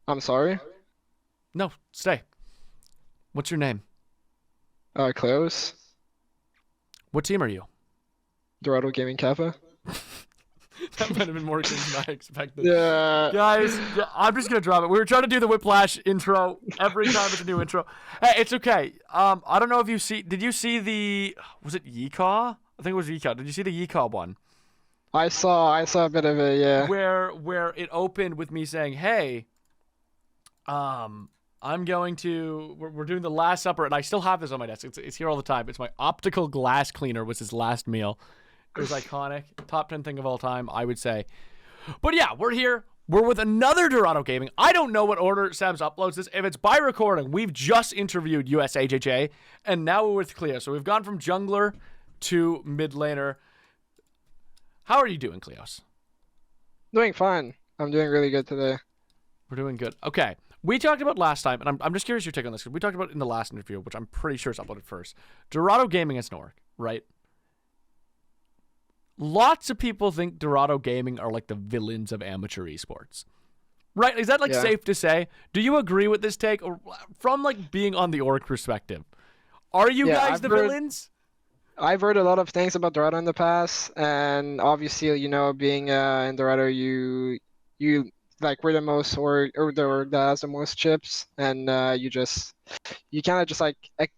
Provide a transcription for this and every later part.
I'm sorry. No, stay. What's your name? Kleos, What team are you? Dorado Gaming Kappa. That might have been more cringe than I expected. Yeah, Guys, yeah, I'm just gonna drop it. We were trying to do the Whiplash intro every time it's a new intro. Hey, it's okay. I don't know if you see. Did you see the? Was it Yeecaw? I think it was Yeecaw. Did you see the Yeecaw one I saw a bit of it. Yeah, where it opened with me saying, "Hey, I'm going to. We're doing the Last Supper, and I still have this on my desk. It's here all the time. It's my optical glass cleaner. Was his last meal. It was iconic. Top 10 thing of all time, I would say. But yeah, we're here. We're with another Dorado Gaming. I don't know what order Sam's uploads this. If it's by recording, we've just interviewed USHHA, and now we're with Kleos. So we've gone from jungler to mid laner. How are you doing, Kleos? doing fine. I'm doing really good today. We're doing good. Okay. We talked about last time, and I'm just curious your take on this, because we talked about it in the last interview, which I'm pretty sure is uploaded first. Dorado Gaming is Nork, right? Lots of people think Dorado Gaming are like the villains of amateur esports. Right? Is that Yeah. safe to say? Do you agree with this take? Or from being on the org perspective, are you Yeah, guys the villains? I've heard a lot of things about Dorado in the past, and obviously, being in Dorado, you like we're the most or the org that has the most chips, and you kind of just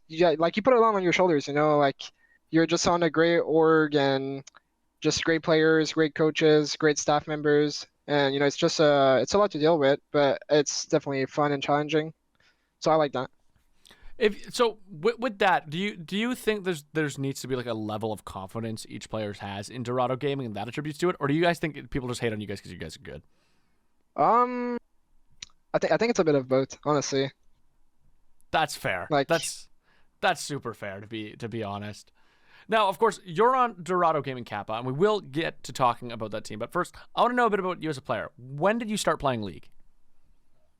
you put it all on your shoulders, like you're just on a great org and just great players, great coaches, great staff members, and it's a lot to deal with, but it's definitely fun and challenging. So I like that. If so, with that, do you think there's needs to be a level of confidence each player has in Dorado Gaming and that attributes to it, or do you guys think people just hate on you guys because you guys are good? Um, I think it's a bit of both, honestly. That's fair. Like, That's super fair to be honest. Now, of course, you're on Dorado Gaming Kappa, and we will get to talking about that team. But first, I want to know a bit about you as a player. When did you start playing League?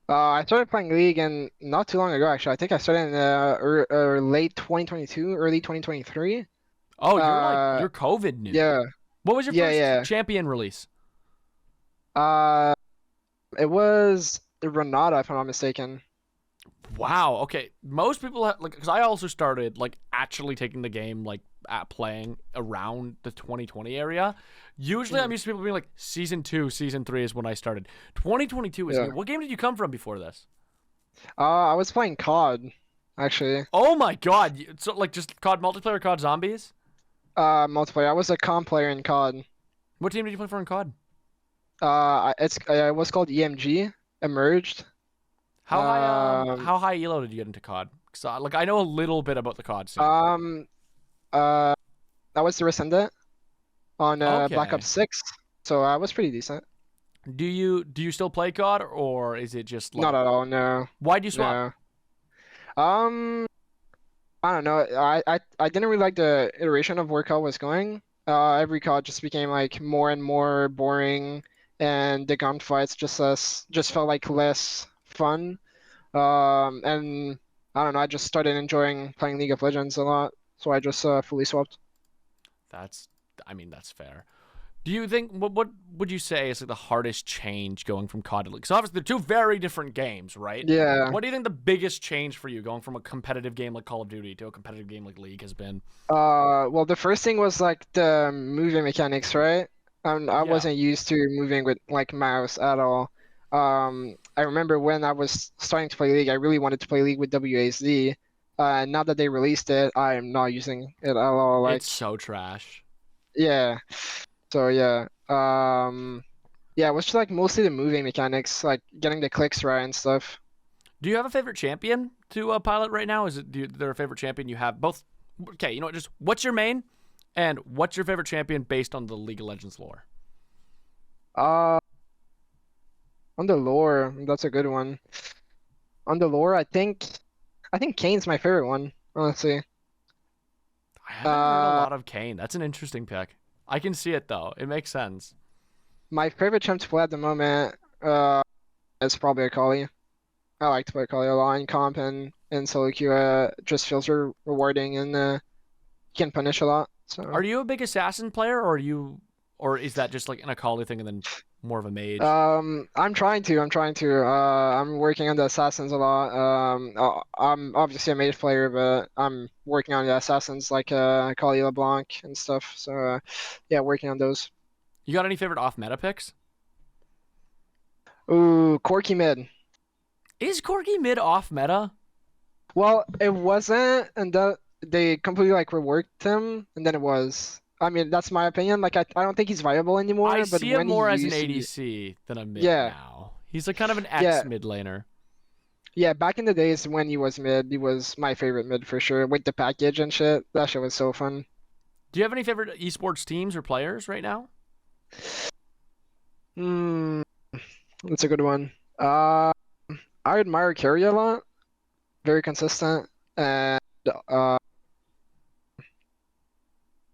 I started playing League and not too long ago, actually. I think I started in late 2022, early 2023. Oh, Uh, you're COVID new. yeah, What was your yeah, first yeah. champion release? Uh, it was Renata, if I'm not mistaken. Wow. Okay. Most people because I also started actually taking the game at playing around the 2020 area. Usually, I'm Mhm. used to people being like season 2, season 3 is when I started. 2022 is Yeah. new. What game did you come from before this? I was playing COD, actually. Oh my God! So just COD multiplayer, COD zombies. Multiplayer. I was a comp player in COD. What team did you play for in COD? It was called EMG, Emerged. How high elo did you get into COD? Cause I know a little bit about the COD scene. Um, uh, that was the Rescendant on Black Okay. Ops 6, so I was pretty decent. Do you still play COD, or is it just Not at all, no, why'd you swap? no. Um, I don't know. I didn't really like the iteration of where COD was going. Every COD just became like more and more boring, and the gunfights just felt like less fun. And I don't know. I just started enjoying playing League of Legends a lot, so I just fully swapped. That's I mean that's fair. Do you think what would you say is the hardest change going from COD to League? So obviously they're two very different games, right? Yeah. What do you think the biggest change for you going from a competitive game like Call of Duty to a competitive game like League has been? Well, the first thing was like the moving mechanics, right? I Yeah. wasn't used to moving with like mouse at all. I remember when I was starting to play League, I really wanted to play League with WASD. Now that they released it, I am not using it at all. It's Like, so trash. yeah. So yeah. Yeah, it was just like mostly the moving mechanics, like getting the clicks right and stuff. Do you have a favorite champion to pilot right now? There a favorite champion you have? Both. Okay, you know what? Just what's your main, and what's your favorite champion based on the League of Legends lore? Uh, on the lore, that's a good one. On the lore, I think Kane's my favorite one, honestly. I haven't heard a Uh, lot of Kane. That's an interesting pick. I can see it though. It makes sense. my favorite champ to play at the moment, is probably Akali. I like to play Akali a lot in comp and solo queue. Just feels rewarding and can punish a lot. So Are you a big assassin player, or is that just an Akali thing and then More of a mage. I'm trying to. I'm working on the assassins a lot. I'm obviously a mage player, but I'm working on the assassins like Kali LeBlanc and stuff. So yeah, working on those. You got any favorite off meta picks? Ooh, Corky mid. Is Corgi mid off meta? Well, it wasn't, and they completely like reworked him, and then it was. I mean, that's my opinion. Like, I don't think he's viable I anymore, but see him when he more as an used to be, ADC than a mid yeah, now. He's like kind of an yeah, X mid laner. yeah. Back in the days when he was mid, he was my favorite mid for sure. With the package and shit, that shit was so fun. Do you have any favorite esports teams or players right now? Hmm, that's a good one. I admire Carry a lot. Very consistent, and uh,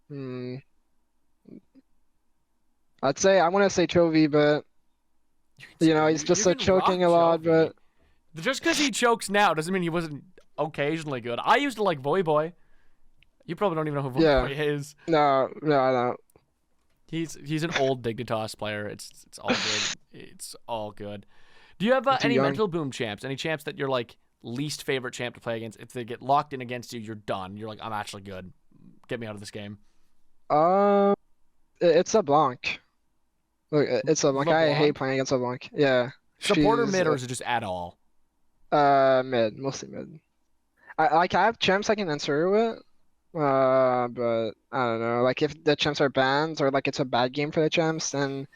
hmm, I'd say I want to say Chovy, but You can you say know he's you just can rock choking a lot. Chovy. But Just because he chokes now doesn't mean he wasn't occasionally good. I used to like Voy Boy. You probably don't even know who Voy yeah, Boy is. no, no, I don't. He's an old Dignitas player. It's all good. It's all good. Do you have I'm too any young. mental boom champs? Any champs that you're like least favorite champ to play against? If they get locked in against you, you're done. You're like, I'm actually good. Get me out of this game. Um, it's a Blanc. Look, it's a Blanc. I hate LeBlanc, playing against a Blanc. Yeah, supporter she's mid, or is it just at all? mid, mostly mid. I have champs I can answer with. But I don't know. Like if the champs are banned or like it's a bad game for the champs, then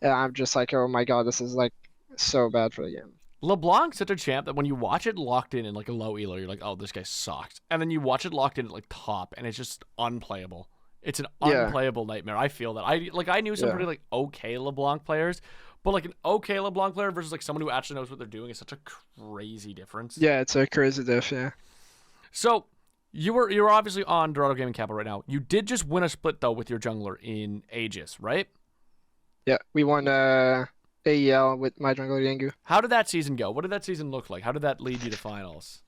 I'm just like, oh my God, this is like so bad for the game. LeBlanc's such a champ that when you watch it locked in like a low elo, you're like, oh, this guy sucks. And then you watch it locked in at like top, and it's just unplayable. It's an Yeah, unplayable nightmare. I feel that. I knew some yeah, pretty like okay LeBlanc players, but like an okay LeBlanc player versus like someone who actually knows what they're doing is such a crazy difference. yeah. It's a crazy diff. Yeah, So you were obviously on Dorado Gaming Capital right now. You did just win a split though with your jungler in Aegis, right? yeah. We won AEL with my jungler Yengu. How did that season go? What did that season look like? How did that lead you to finals?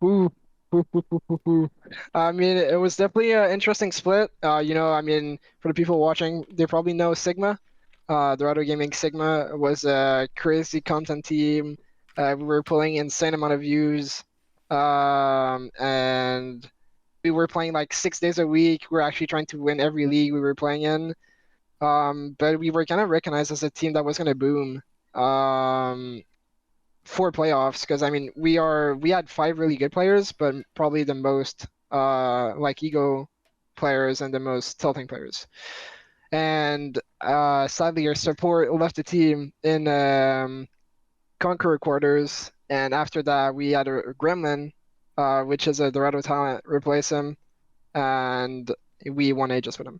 Ooh, ooh, ooh, ooh, ooh, ooh. I mean, it was definitely an interesting split. I mean, for the people watching, they probably know Sigma. The Auto Gaming Sigma was a crazy content team. We were pulling insane amount of views, and we were playing like 6 days a week. We were actually trying to win every league we were playing in. But we were kind of recognized as a team that was going to boom. Um, for playoffs because I mean we had five really good players, but probably the most like ego players and the most tilting players. And sadly, our support left the team in Conqueror quarters, and after that we had a Gremlin, which is a Dorado talent, replace him, and we won Aegis with him.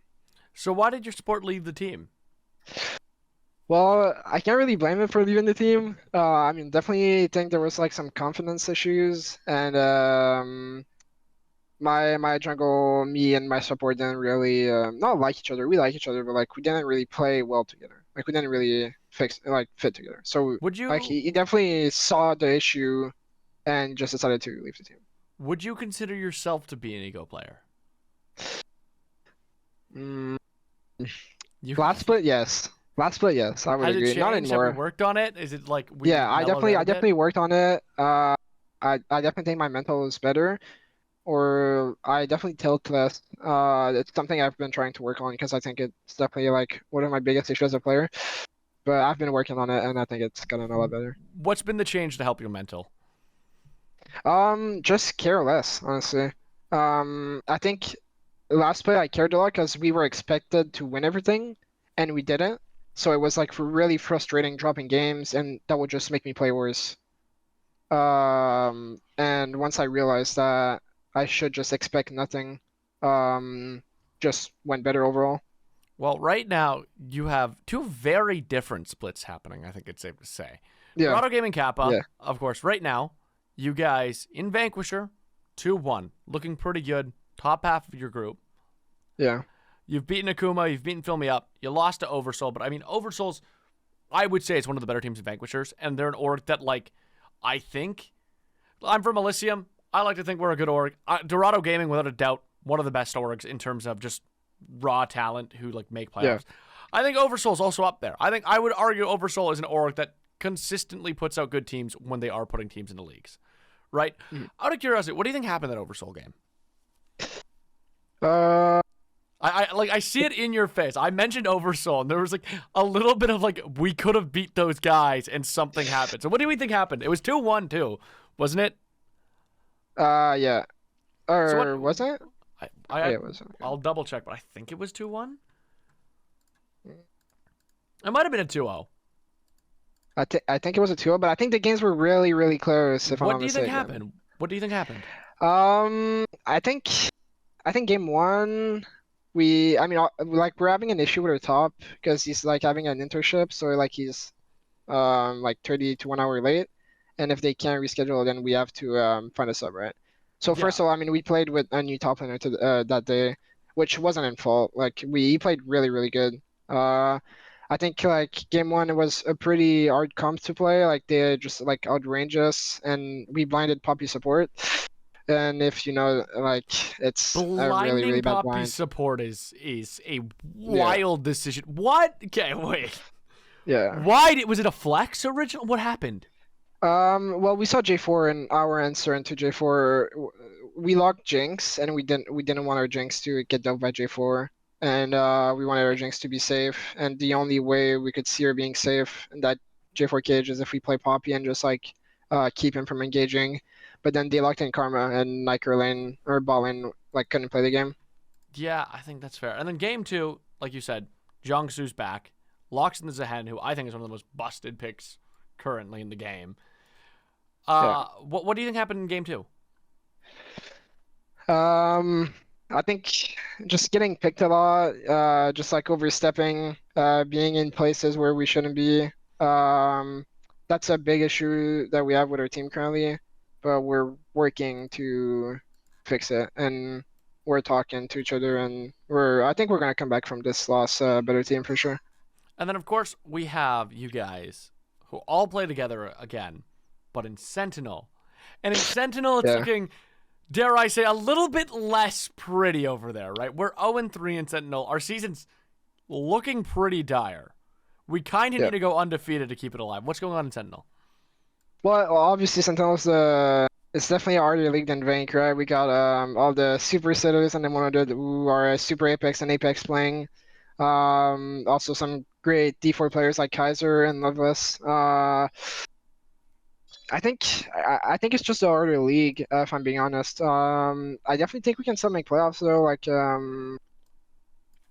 So why did your support leave the team? Well, I can't really blame him for leaving the team. I mean, definitely think there was like some confidence issues, and my jungle, me and my support didn't really not like each other. We like each other, but like we didn't really play well together. Like we didn't really fit together. So Would like you he definitely saw the issue and just decided to leave the team. would you consider yourself to be an ego player? Mm, You last split, yes. Last split, yes. I would has it agree. Not changed? Have we anymore. worked on it? Is it like we Yeah, just mellowed out I a bit? definitely worked on it. I definitely think my mental is better, or I definitely tilt less. It's something I've been trying to work on because I think it's definitely like one of my biggest issues as a player. But I've been working on it, and I think it's gotten a lot better. What's been the change to help your mental? Just care less, honestly. I think last play I cared a lot because we were expected to win everything, and we didn't. So it was like really frustrating dropping games, and that would just make me play worse. And once I realized that I should just expect nothing, um, just went better overall. Well, right now you have two very different splits happening, I think it's safe to say. Yeah, Dorado Gaming Kappa, yeah, of course, right now, you guys in Vanquisher, 2-1, looking pretty good. Top half of your group. yeah, You've beaten Akuma, you've beaten Fill Me Up, you lost to Oversoul, but I mean, Oversoul's, I would say it's one of the better teams in Vanquishers, and they're an org that, like, I think, I'm from Elysium, I like to think we're a good org. Dorado Gaming, without a doubt, one of the best orgs in terms of just raw talent who, like, make yeah. playoffs. I think Oversoul's also up there. I think I would argue Oversoul is an org that consistently puts out good teams when they are putting teams into leagues, right? Mhm. Out of curiosity, what do you think happened in that Oversoul game? Uh, I see it in your face. I mentioned Oversoul, and there was like a little bit of like we could have beat those guys, and something happened. So what do we think happened? It was 2-1 too, wasn't it? yeah. So what? Or was it? I, Oh, I yeah, it was. Okay. I'll double check, but I think it was 2-1. It might have been a 2-0. I think it was a 2, but I think the games were really, really close, if I'm What not do you think mistaken. happened? What do you think happened? I think game one, I mean, like we're having an issue with our top because he's like having an internship, so like he's like 30 to 1 hour late, and if they can't reschedule, then we have to find a sub, right? So Yeah, first of all, I mean, we played with a new top laner that day, which wasn't in fault. Like he played really, really good. Uh, I think like game one it was a pretty hard comp to play. Like they just like outrange us, and we blinded Poppy support. And if you know, like it's a really, blinding really bad Poppy's blind. support is a Yeah, wild decision. What? Okay, wait. yeah. Why was it a flex original? What happened? Well, we saw J4 and our answer into J4. We locked Jinx, and we didn't want our Jinx to get dove by J4, and we wanted our Jinx to be safe. And the only way we could see her being safe in that J4 cage is if we play Poppy and just like keep him from engaging. But then they locked in Karma, and like her lane or bot lane like couldn't play the game. Yeah, I think that's fair. And then game two, like you said, Jiangsu's back. Locks in the Zahen, who I think is one of the most busted picks currently in the game. Yeah. What do you think happened in game two? Um, I think just getting picked a lot, just like overstepping, being in places where we shouldn't be. Um, that's a big issue that we have with our team currently, but we're working to fix it, and we're talking to each other, and I think we're gonna come back from this loss, better team for sure. And then, of course, we have you guys who all play together again, but in Sentinel. And in Sentinel, it's Yeah, looking, dare I say, a little bit less pretty over there, right? We're 0-3 in Sentinel. Our season's looking pretty dire. We kind of yeah. need to go undefeated to keep it alive. What's going on in Sentinel? Well, obviously Sentinel's it's definitely a harder league than Vank, right? We got all the super sitters and then 100 who are Super Apex and Apex playing. Also some great D4 players like Kaiser and Loveless. I think it's just a harder league, if I'm being honest. I definitely think we can still make playoffs though. Like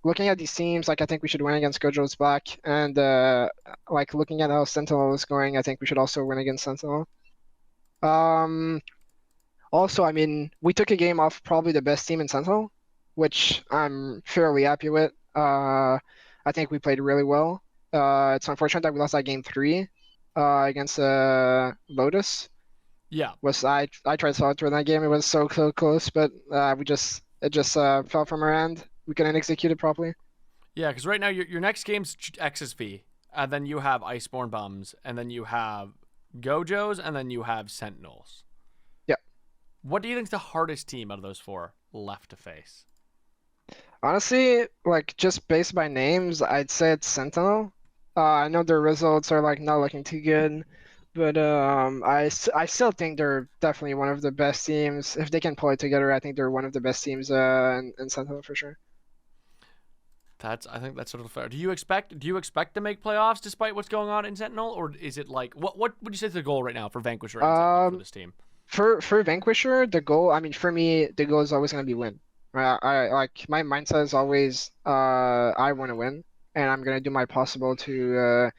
looking at these teams, like I think we should win against Gojo's Black, and like looking at how Sentinel is going, I think we should also win against Sentinel. Um, Also, I mean, we took a game off probably the best team in Sentinel, which I'm fairly happy with. I think we played really well. It's unfortunate that we lost that game three against Lotus. Yeah. I tried so hard to win that game. It was so close, but it just fell from our hand. We couldn't execute it properly. Yeah, because right now your next game's XSV, and then you have Iceborne Bums, and then you have Gojos, and then you have Sentinels. Yeah. What do you think's the hardest team out of those four left to face? Honestly, like just based by names, I'd say it's Sentinel. I know their results are like not looking too good, but I still think they're definitely one of the best teams. If they can pull it together, I think they're one of the best teams in Sentinel for sure. I think that's sort of fair. Do you expect to make playoffs despite what's going on in Sentinel, or is it like what would you say is the goal right now for Vanquisher and Sentinel for Um, this team? for Vanquisher, the goal, I mean, for me, the goal is always gonna be win. Right? I like my mindset is always I want to win, and I'm gonna do my possible to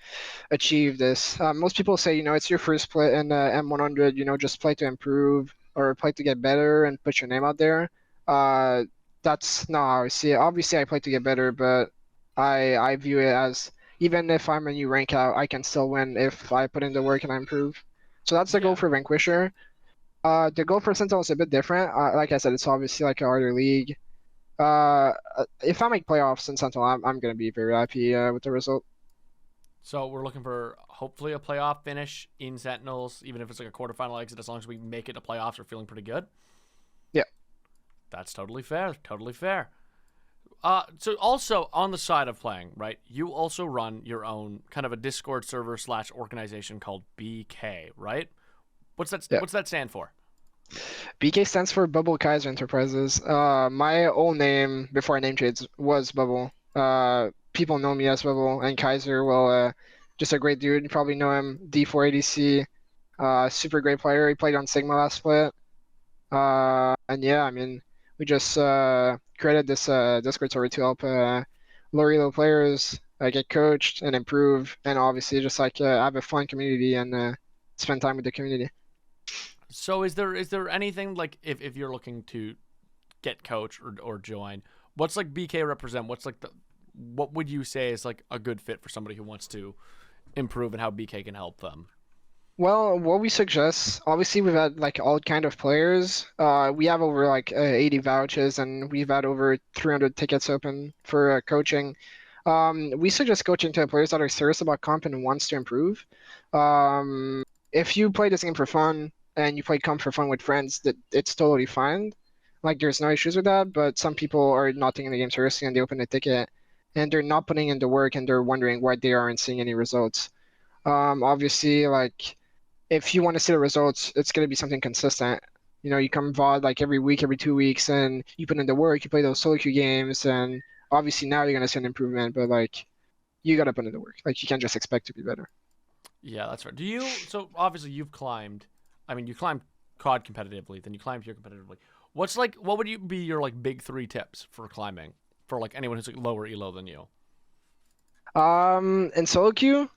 achieve this. Most people say, it's your first play in M100, just play to improve or play to get better and put your name out there. Uh, that's not how I see it. Obviously, I play to get better, but I view it as even if I'm a new rank out, I can still win if I put in the work and I improve. So that's the goal Yeah. for Vanquisher. The goal for Sentinel is a bit different. Like I said, it's obviously like a harder league. If I make playoffs in Sentinel, I'm gonna be very happy with the result. So we're looking for hopefully a playoff finish in Sentinels, even if it's like a quarterfinal exit. As long as we make it to playoffs, we're feeling pretty good. Yeah. That's totally fair. Totally fair. So also on the side of playing, right? You also run your own kind of a Discord server / organization called BK, right? What's that? Yeah. What's that stand for? BK stands for Bubble Kaiser Enterprises. My old name before I name trades was Bubble. People know me as Bubble, and Kaiser, well, just a great dude. You probably know him. D4 ADC, super great player. He played on Sigma last split. And yeah, I mean, we just created this Discord server to help lower elo players get coached and improve, and obviously just like have a fun community and spend time with the community. So is there anything like if you're looking to get coach or join, what's like BK represent? What's like what would you say is like a good fit for somebody who wants to improve and how BK can help them? Well, what we suggest, obviously we've had like all kind of players. We have over like 80 vouchers and we've had over 300 tickets open for coaching. We suggest coaching to players that are serious about comp and wants to improve. If you play this game for fun and you play comp for fun with friends, that it's totally fine. Like there's no issues with that, but some people are not taking the game seriously and they open a ticket and they're not putting in the work and they're wondering why they aren't seeing any results. Obviously, like if you want to see the results, it's going to be something consistent. You know, you come VOD like every week, every 2 weeks, and you put in the work, you play those solo queue games, and obviously now you're going to see an improvement, but like you got to put in the work. Like you can't just expect to be better. Yeah, that's right. Do you? So obviously you've climbed. I mean, you climbed COD competitively, then you climbed here competitively. What's like? What would you be your like big three tips for climbing for like anyone who's like lower elo than you? In solo queue,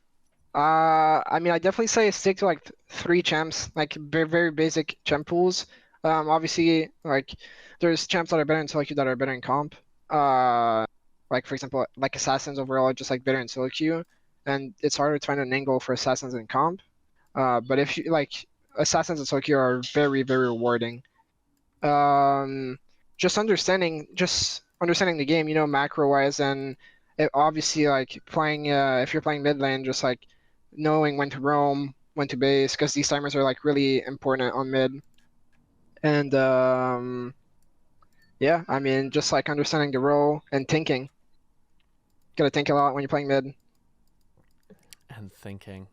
I mean, I definitely say stick to like three champs, like very, very basic champ pools. Obviously, like there's champs that are better in solo queue that are better in comp. Uh, like for example, like assassins overall are just like better in solo queue, and it's harder to find an angle for assassins in comp. But if you like assassins in solo queue are very, very rewarding. Um, just understanding the game, you know, macro wise, and obviously like playing if you're playing mid lane, just like knowing when to roam, when to base, because these timers are like really important on mid. And yeah, I mean, just like understanding the role and thinking. Gotta think a lot when you're playing mid. And thinking,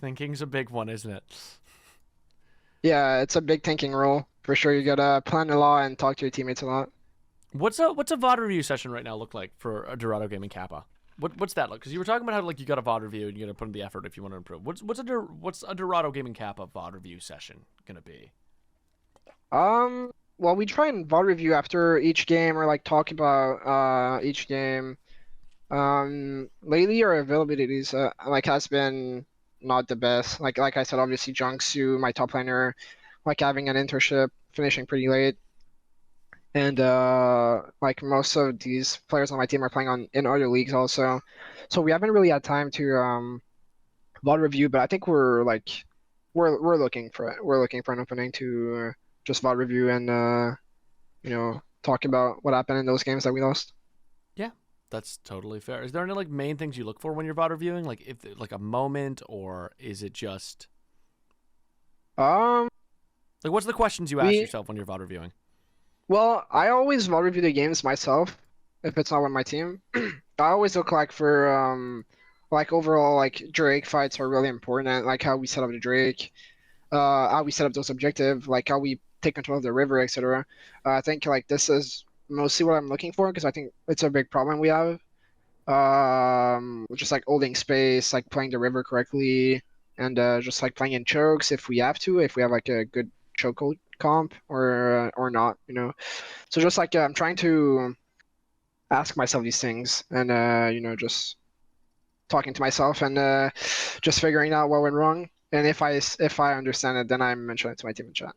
thinking's a big one, isn't it? Yeah, it's a big thinking role for sure. You gotta plan a lot and talk to your teammates a lot. What's a VOD review session right now look like for a Dorado Gaming Kappa? What's that look? Because you were talking about how like you got a VOD review and you got to put in the effort if you want to improve. What's a Dorado Gaming Kappa VOD review session gonna be? Well, we try and VOD review after each game or like talk about each game. Lately our availabilities like has been not the best. Like I said, obviously Jiangsu, my top laner, like having an internship, finishing pretty late, and like most of these players on my team are playing on in other leagues also, so we haven't really had time to VOD review. But I think we're like we're looking for it. We're looking for an opening to just VOD review and you know talk about what happened in those games that we lost. Yeah, that's totally fair. Is there any like main things you look for when you're VOD reviewing? Like if like a moment, or is it just Um, like what's the questions you ask we yourself when you're VOD reviewing? Well, I always VOD review the games myself if it's not with my team. I always look like for like overall like Drake fights are really important, like how we set up the Drake, how we set up those objectives, like how we take control of the river, etc. I think like this is mostly what I'm looking for because I think it's a big problem we have. Just like holding space, like playing the river correctly, and just like playing in chokes if we have to, if we have like a good chokehold comp or not, you know. So just like I'm trying to ask myself these things and you know just talking to myself and just figuring out what went wrong. And if I understand it, then I mention it to my team in chat.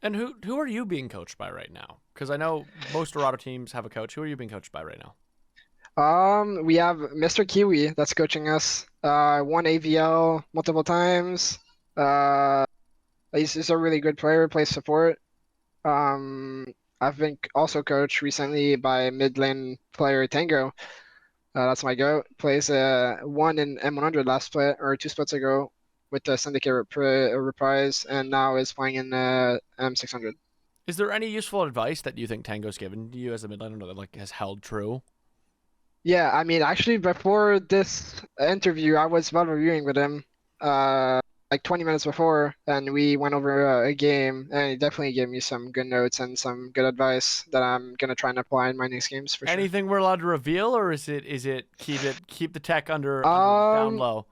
And who are you being coached by right now? Because I know most Dorado teams have a coach. Who are you being coached by right now? We have Mr. Kiwi that's coaching us. Won AVL multiple times. Uh, he's a really good player, plays support. Um, I've been also coached recently by mid lane player Tango. That's my goat. Plays one in M100 last split or two splits ago with the Syndicate reprise, and now is playing in M600. Is there any useful advice that you think Tango's given you as a mid laner that like has held true? Yeah, I mean, actually, before this interview, I was about reviewing with him, uh, like 20 minutes before, and we went over a game, and he definitely gave me some good notes and some good advice that I'm gonna try and apply in my next games for sure. Anything we're allowed to reveal, or is it keep the tech under down Um, low?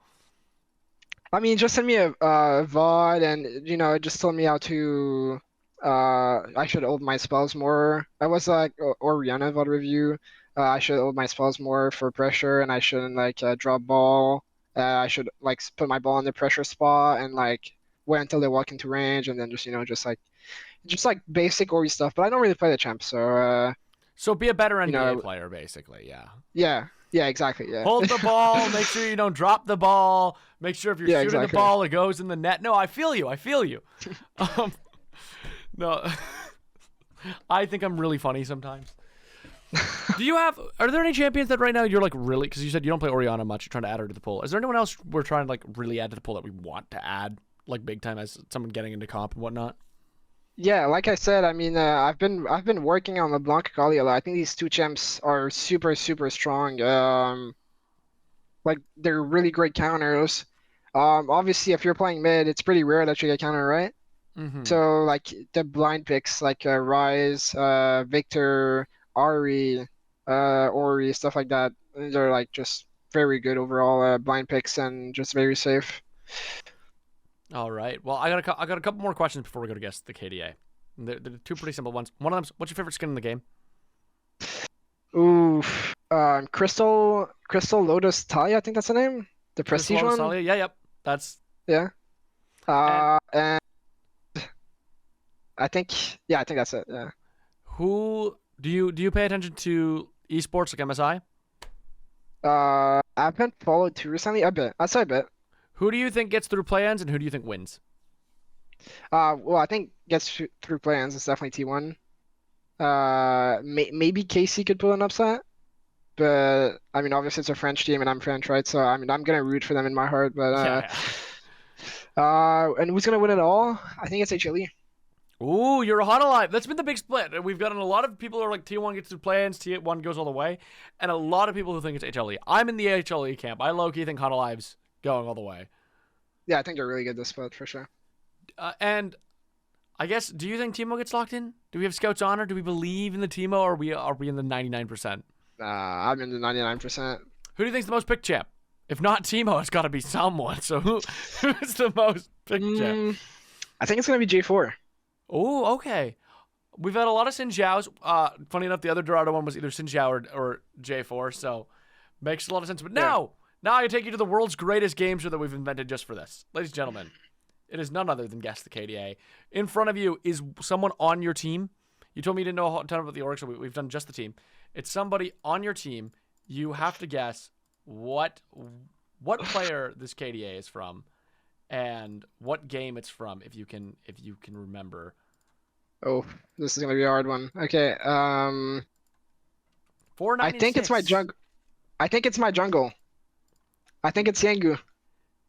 I mean, just send me a VOD, and it just told me how to, I should hold my spells more. I was like, or Rihanna VOD review. I should hold my spells more for pressure, and I shouldn't like drop ball. I should like put my ball in the pressure spot and like wait until they walk into range, and then just like basic Ori stuff. But I don't really play the champ, so So be a better you NBA know, player, basically. Yeah. yeah, yeah, exactly, yeah, Hold the ball. Make sure you don't drop the ball. Make sure if you're yeah, shooting the exactly. ball, it goes in the net. No, I feel you. I feel you. Um, no, I think I'm really funny sometimes. Are there any champions that right now you're like really, because you said you don't play Orianna much, you're trying to add her to the pool. Is there anyone else we're trying to like really add to the pool that we want to add like big time as someone getting into comp and whatnot? Yeah, like I said, I mean, I've been working on LeBlanc Kali a lot. I think these two champs are super super strong. Like they're really great counters. Obviously, if you're playing mid, it's pretty rare that you get counter, right? Mm-hmm. So like the blind picks like Ryze, Victor, Ari, Ori, stuff like that. They're like just very good overall blind picks and just very safe. All right. Well, I got a couple more questions before we go to guess the KDA. They're two pretty simple ones. One of them's, what's your favorite skin in the game? Oof. Crystal Lotus Talia, I think that's the name. The Crystal prestige Lotus one. Talia? Yeah, yep. That's Yeah. and And I think that's it. Yeah. who do you pay attention to esports like MSI? I haven't followed too recently. A bit. I'd say a bit. Who do you think gets through play-ins and who do you think wins? Well, I think gets through plans. It's definitely T1. Maybe Casey could pull an upset, but I mean, obviously it's a French team and I'm French, right? So I mean, I'm gonna root for them in my heart. But Yeah, yeah. and who's gonna win it all? I think it's HLE. Ooh, you're hot alive. That's been the big split. We've gotten a lot of people who are like T1 gets through play-ins, T1 goes all the way, and a lot of people who think it's HLE. I'm in the HLE camp. I low-key think hot alive's going all the way. Yeah, I think they're really good this split for sure. And I guess, do you think Timo gets locked in? Do we have Scout's honor? Do we believe in the Timo, or are we in the 99%? I'm in the 99%. Who do you think's the most picked champ? If not Timo, it's got to be someone. So who's the most picked champ? I think it's gonna be J4. Oh, okay. We've had a lot of Xin Zhao's. Funny enough, the other Dorado one was either Xin Zhao or J4, so makes a lot of sense. But Yeah. now I take you to the world's greatest game show that we've invented just for this. Ladies and gentlemen, it is none other than Guess the KDA. In front of you is someone on your team. You told me you didn't know a ton about the org, so we've done just the team. It's somebody on your team. You have to guess what player this KDA is from and what game it's from if you can remember. Oh, this is gonna be a hard one. Okay. I think it's my 496. jung. I think it's my jungle. I think it's Yangu.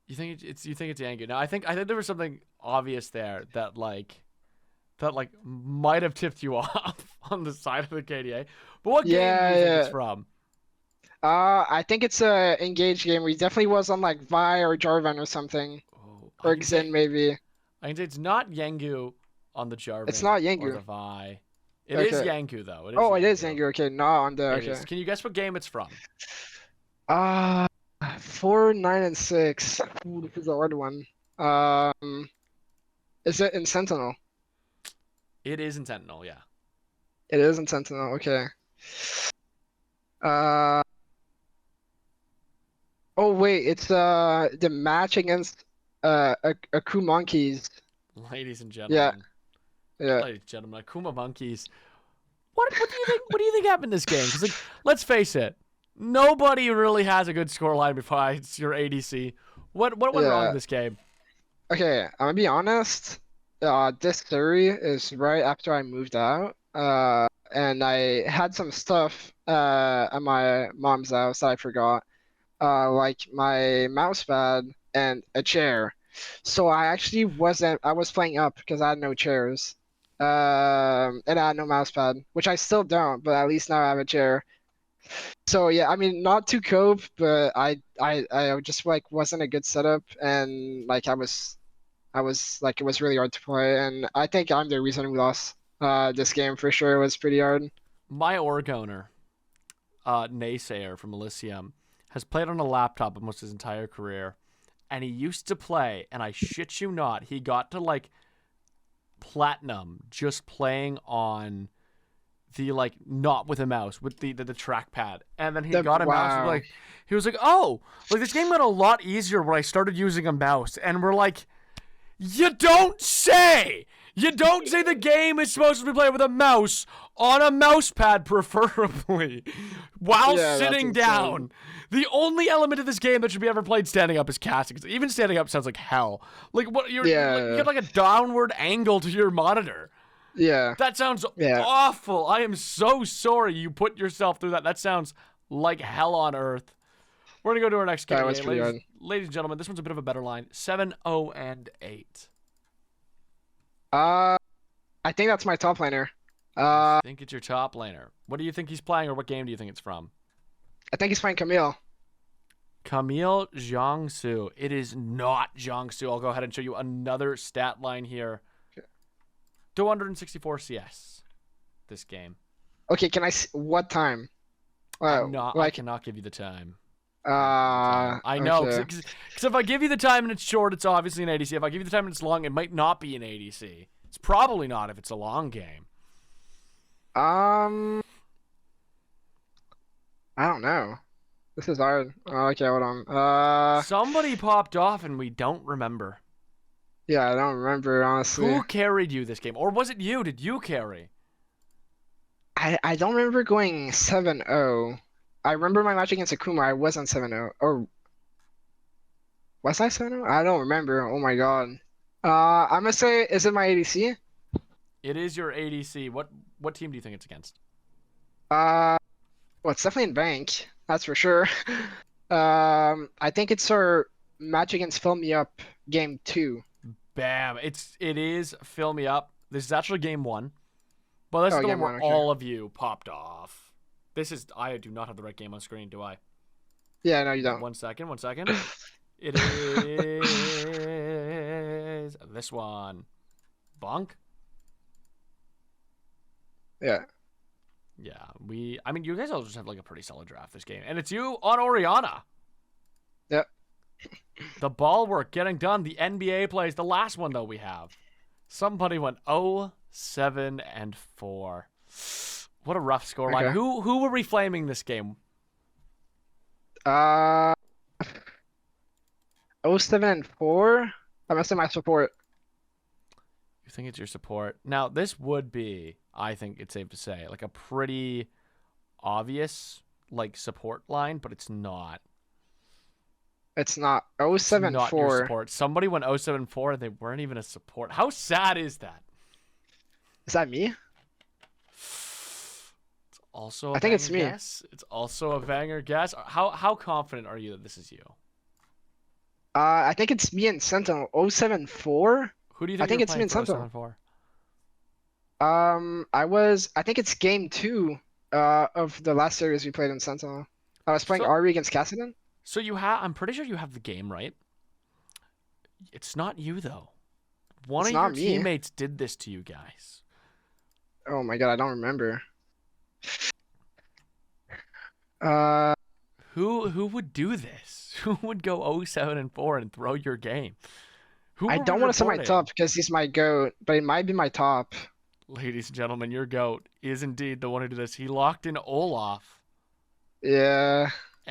You think it's Yangu. Now I think there was something obvious there that might have tipped you off on the side of the KDA. But what game do Yeah, you think it's yeah. from? I think it's a engaged game. We definitely was on like Vi or Jarvan or something, Oh, or Xin maybe. I can say it's not Yangu on the It's Jarvan not or the Yangu. Vi. It is Okay. Yangu though. It is Oh, it is Yangu. Yangu. Okay, not on the. It Okay. is. Can you guess what game it's from? Uh, 4, 9, and 6. Ooh, this is a hard one. Um, is it in Sentinel? It is in Sentinel, yeah. It is in Sentinel. Okay. Uh, oh wait, it's the match against Aku Monkeys. Ladies and Yeah, gentlemen. yeah. Ladies and gentlemen, Akuma Monkeys. What do you think? What do you think happened this game? Because let's face it, nobody really has a good scoreline besides your ADC. What went wrong Yeah. this game? Okay, I'm gonna be honest. This theory is right after I moved out. And I had some stuff at my mom's house that I forgot. Like my mouse pad and a chair. So I actually wasn't. I was playing up because I had no chairs. And I had no mouse pad, which I still don't, but at least now I have a chair. So yeah, I mean, not to cope, but I just like wasn't a good setup, and like I was like it was really hard to play, and I think I'm the reason we lost this game for sure. It was pretty hard. My org owner, naysayer from Elysium, has played on a laptop almost his entire career, and he used to play, and I shit you not, he got to like platinum just playing on the like not with a mouse with the trackpad, and then he got a mouse and Wow. like he was like, oh, like this game got a lot easier when I started using a mouse, and we're like, you don't say! You don't say the game is supposed to be played with a mouse on a mouse pad, preferably, while Yeah, that's sitting insane. down. The only element of this game that should be ever played standing up is casting. Even standing up sounds like hell. Like what you Yeah, got like a downward angle to your monitor. yeah, That sounds yeah. awful. I am so sorry you put yourself through that. That sounds like hell on earth. We're gonna go to our next That game, was pretty hard. ladies and gentlemen. This one's a bit of a better line. 7-0-8. Uh, I think that's my top laner. You Uh, think it's your top laner? What do you think he's playing, or what game do you think it's from? I think he's playing Camille. Camille Jiangsu. It is not Jiangsu. I'll go ahead and show you another stat line here. 264 CS. This game. Okay, can I see what time? I'm not. I Like, cannot give you the time. I know, okay. because if I give you the time and it's short, it's obviously an ADC. If I give you the time and it's long, it might not be an ADC. It's probably not if it's a long game. Um, I don't know. This is hard. Okay, hold on. Somebody popped off and we don't remember. Yeah, I don't remember honestly. Who carried you this game? Or was it you? Did you carry? I don't remember going 7-0. I remember my match against Akuma. I wasn't 7-0. Or was I 7-0? I don't remember. Oh my God. I'm gonna say, is it my ADC? It is your ADC. What team do you think it's against? Well, it's definitely in Bank. That's for sure. I think it's our match against Fill Me Up game 2. Bam. It is Fill Me Up. This is actually game 1. But this is Oh, the one game where 1. Okay. all of you popped off. I do not have the right game on screen, do I? Yeah, no, you don't. 1 second. It is this one. Bonk? Yeah. Yeah, I mean, you guys all just have like a pretty solid draft this game. And it's you on Oriana. Yep. The ball work getting done. The NBA plays. The last one, though, we have. Somebody went 0-7-4. What a rough scoreline. Okay. Who were we flaming this game? Uh, 0-7-4. I must have my support. You think it's your support? Now, this would be, I think it's safe to say, like a pretty obvious like support line, but it's not. It's not It's not your 0-7-4. support. Somebody went 0-7-4 and they weren't even a support. How sad is that? Is that me? It's also a I think it's banger me. guess. It's also a banger guess. How confident are you that this is you? I think it's me and Sentinel. 0-7-4? Who do you I think think you're it's me playing and for Sentinel. 0-7-4? I think it's game 2 of the last series we played in Sentinel. I was playing So Ari against Kassadin. so you have. I'm pretty sure you have the game right. It's not you though. One It's of your not me. teammates did this to you guys. Oh my God, I don't remember. Uh, Who would do this? Who would go 0-7-4 and throw your game? Who I were don't we want to say my reporting? top because he's my GOAT, but it might be my top. Ladies and gentlemen, your goat is indeed the one who did this. He locked in Olaf. Yeah.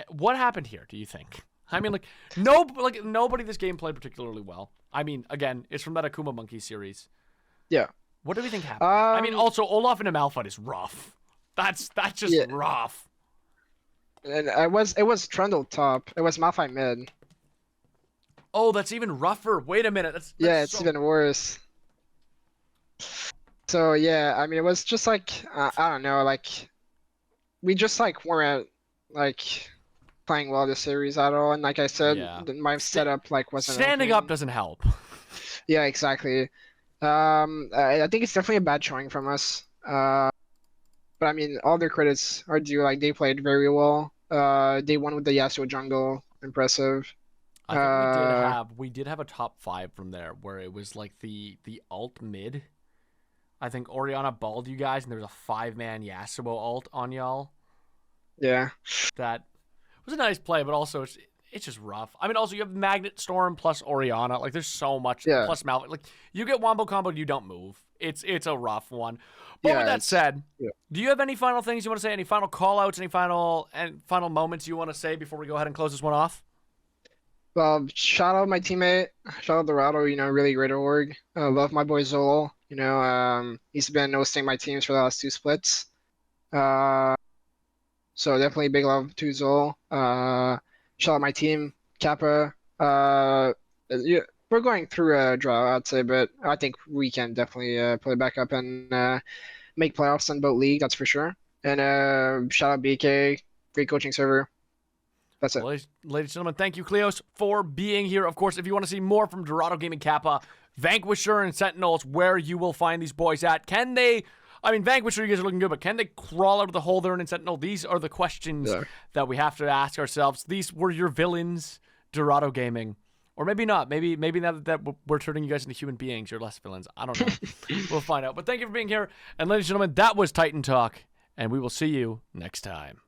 What happened here, do you think? I mean, like nobody this game played particularly well. I mean, again, it's from that Akuma Monkey series. Yeah. What do we think happened? I mean, also Olaf in a Malphite is rough. That's just Yeah. rough. And it was Trundle top. It was Malphite mid. Oh, that's even rougher. Wait a minute. That's Yeah, it's so... even worse. So yeah, I mean, it was just like I don't know, like we just like weren't like playing well this series at all. And like I said, Yeah. my setup like wasn't Standing up open. doesn't help. Yeah, exactly. I think it's definitely a bad showing from us. But I mean, all their credits are due. Like they played very well. They won with the Yasuo jungle, impressive. I think Uh, we did have a top 5 from there where it was like the alt mid. I think Oriana balled you guys, and there was a 5-man Yasuo alt on y'all. yeah, That was a nice play, but also it's just rough. I mean, also you have Magnet Storm plus Oriana. Like there's so much yeah, plus Malphite. Like you get wombo combo, you don't move. It's a rough one. But with yeah. that said, Yeah. do you have any final things you want to say? Any final call outs? Any final moments you want to say before we go ahead and close this one off? Well, shout out my teammate, shout out Dorado. Really great org. Love my boy Zol. He's been hosting my teams for the last two splits. Uh, so definitely big love to Zol. Shout out my team, Kappa. Yeah, we're going through a draw, I'd say, but I think we can definitely pull it back up and make playoffs in both league, that's for sure. And shout out BK, great coaching server. That's it. Well, ladies and gentlemen, thank you, Kleos, for being here. Of course, if you want to see more from Dorado Gaming Kappa, Vanquisher and Sentinels, where you will find these boys at. Can they... I mean, Vanquisher, you guys are looking good, but can they crawl out of the hole there in Sentinel? These are the questions Yeah. that we have to ask ourselves. These were your villains, Dorado Gaming. Or maybe not. Maybe now that we're turning you guys into human beings, you're less villains. I don't know. We'll find out. But thank you for being here. And ladies and gentlemen, that was Titan Talk, and we will see you next time.